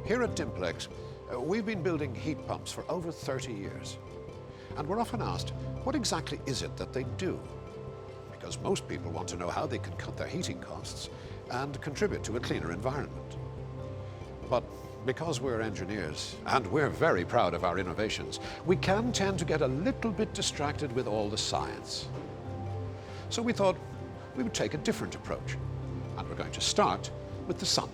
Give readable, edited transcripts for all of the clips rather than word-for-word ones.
Here at Dimplex, we've been building heat pumps for over 30 years. And we're often asked, what exactly is it that they do? Because most people want to know how they can cut their heating costs and contribute to a cleaner environment. But because we're engineers, and we're very proud of our innovations, we can tend to get a little bit distracted with all the science. So we thought we would take a different approach, and we're going to start with the sun.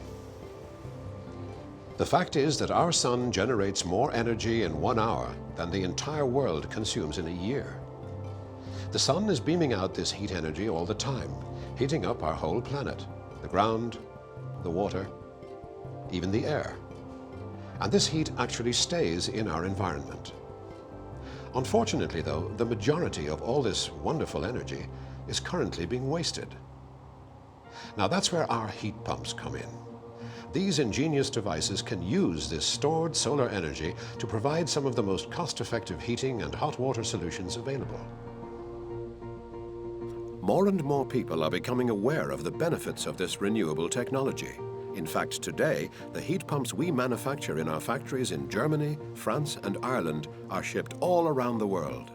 The fact is that our sun generates more energy in 1 hour than the entire world consumes in a year. The sun is beaming out this heat energy all the time, heating up our whole planet, the ground, the water, even the air. And this heat actually stays in our environment. Unfortunately, though, the majority of all this wonderful energy is currently being wasted. Now that's where our heat pumps come in. These ingenious devices can use this stored solar energy to provide some of the most cost-effective heating and hot water solutions available. More and more people are becoming aware of the benefits of this renewable technology. In fact, today, the heat pumps we manufacture in our factories in Germany, France, and Ireland are shipped all around the world.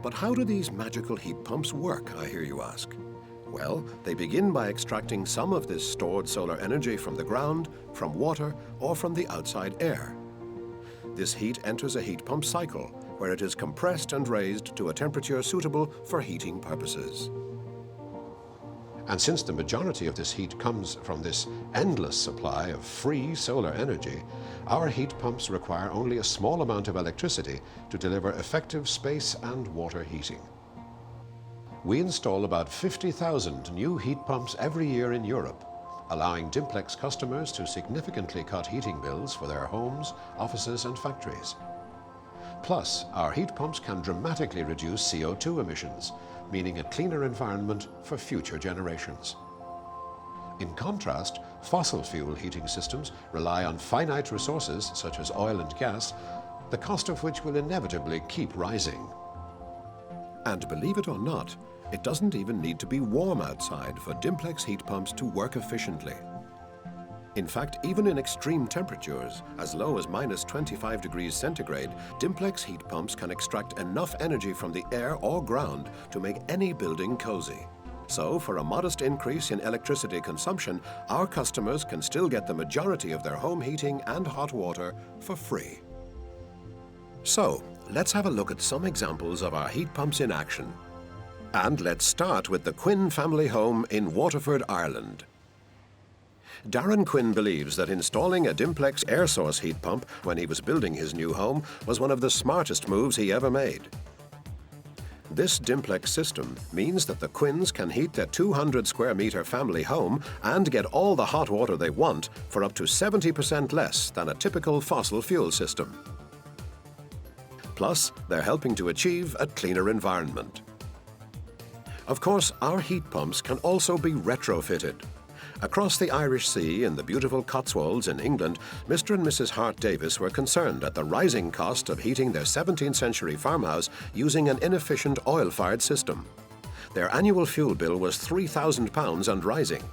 But how do these magical heat pumps work, I hear you ask? Well, they begin by extracting some of this stored solar energy from the ground, from water, or from the outside air. This heat enters a heat pump cycle, where it is compressed and raised to a temperature suitable for heating purposes. And since the majority of this heat comes from this endless supply of free solar energy, our heat pumps require only a small amount of electricity to deliver effective space and water heating. We install about 50,000 new heat pumps every year in Europe, allowing Dimplex customers to significantly cut heating bills for their homes, offices, and factories. Plus, our heat pumps can dramatically reduce CO2 emissions, meaning a cleaner environment for future generations. In contrast, fossil fuel heating systems rely on finite resources such as oil and gas, the cost of which will inevitably keep rising. And believe it or not, it doesn't even need to be warm outside for Dimplex heat pumps to work efficiently. In fact, even in extreme temperatures, as low as -25 degrees centigrade, Dimplex heat pumps can extract enough energy from the air or ground to make any building cozy. So, for a modest increase in electricity consumption, our customers can still get the majority of their home heating and hot water for free. So, let's have a look at some examples of our heat pumps in action. And let's start with the Quinn family home in Waterford, Ireland. Darren Quinn believes that installing a Dimplex air source heat pump when he was building his new home was one of the smartest moves he ever made. This Dimplex system means that the Quinns can heat their 200 square meter family home and get all the hot water they want for up to 70% less than a typical fossil fuel system. Plus, they're helping to achieve a cleaner environment. Of course, our heat pumps can also be retrofitted. Across the Irish Sea in the beautiful Cotswolds in England, Mr. and Mrs. Hart Davis were concerned at the rising cost of heating their 17th century farmhouse using an inefficient oil-fired system. Their annual fuel bill was £3,000 and rising.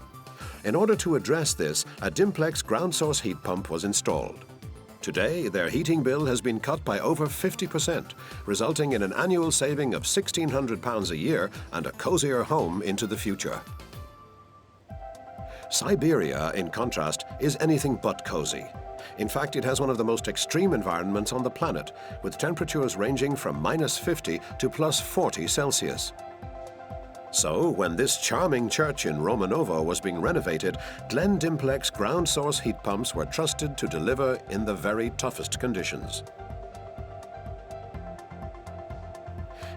In order to address this, a Dimplex ground source heat pump was installed. Today, their heating bill has been cut by over 50%, resulting in an annual saving of £1,600 a year and a cozier home into the future. Siberia, in contrast, is anything but cozy. In fact, it has one of the most extreme environments on the planet, with temperatures ranging from -50 to +40 Celsius. So, when this charming church in Romanovo was being renovated, Glen Dimplex ground source heat pumps were trusted to deliver in the very toughest conditions.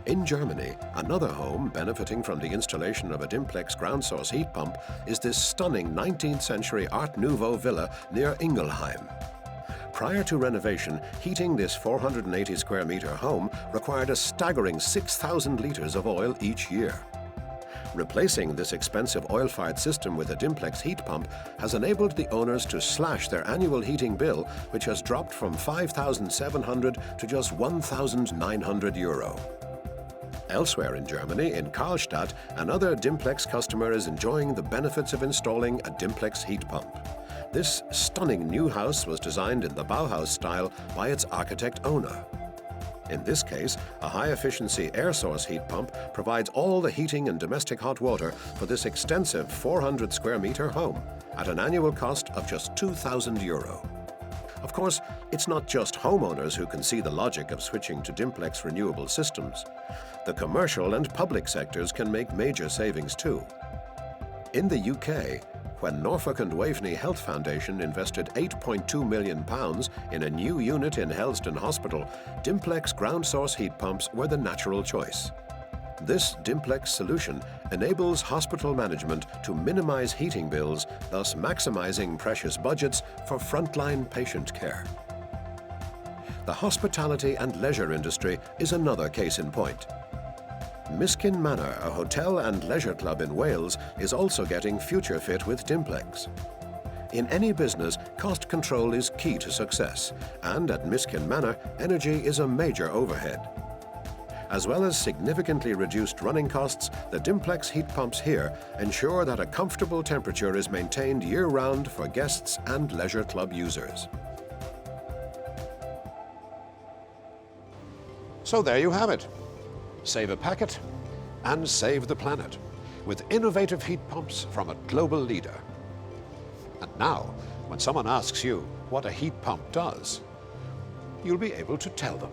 In Germany, another home benefiting from the installation of a Dimplex ground source heat pump is this stunning 19th century Art Nouveau villa near Ingelheim. Prior to renovation, heating this 480 square meter home required a staggering 6,000 litres of oil each year. Replacing this expensive oil-fired system with a Dimplex heat pump has enabled the owners to slash their annual heating bill, which has dropped from 5,700 to just 1,900 euro. Elsewhere in Germany, in Karlstadt, another Dimplex customer is enjoying the benefits of installing a Dimplex heat pump. This stunning new house was designed in the Bauhaus style by its architect-owner. In this case, a high-efficiency air source heat pump provides all the heating and domestic hot water for this extensive 400 square meter home at an annual cost of just 2,000 euro. Of course, it's not just homeowners who can see the logic of switching to Dimplex renewable systems. The commercial and public sectors can make major savings too. In the UK, when Norfolk and Waveney Health Foundation invested £8.2 million in a new unit in Helston Hospital, Dimplex ground source heat pumps were the natural choice. This Dimplex solution enables hospital management to minimize heating bills, thus maximizing precious budgets for frontline patient care. The hospitality and leisure industry is another case in point. Miskin Manor, a hotel and leisure club in Wales, is also getting future fit with Dimplex. In any business, cost control is key to success, and at Miskin Manor, energy is a major overhead. As well as significantly reduced running costs, the Dimplex heat pumps here ensure that a comfortable temperature is maintained year-round for guests and leisure club users. So there you have it. Save a packet and save the planet with innovative heat pumps from a global leader. And now, when someone asks you what a heat pump does, you'll be able to tell them.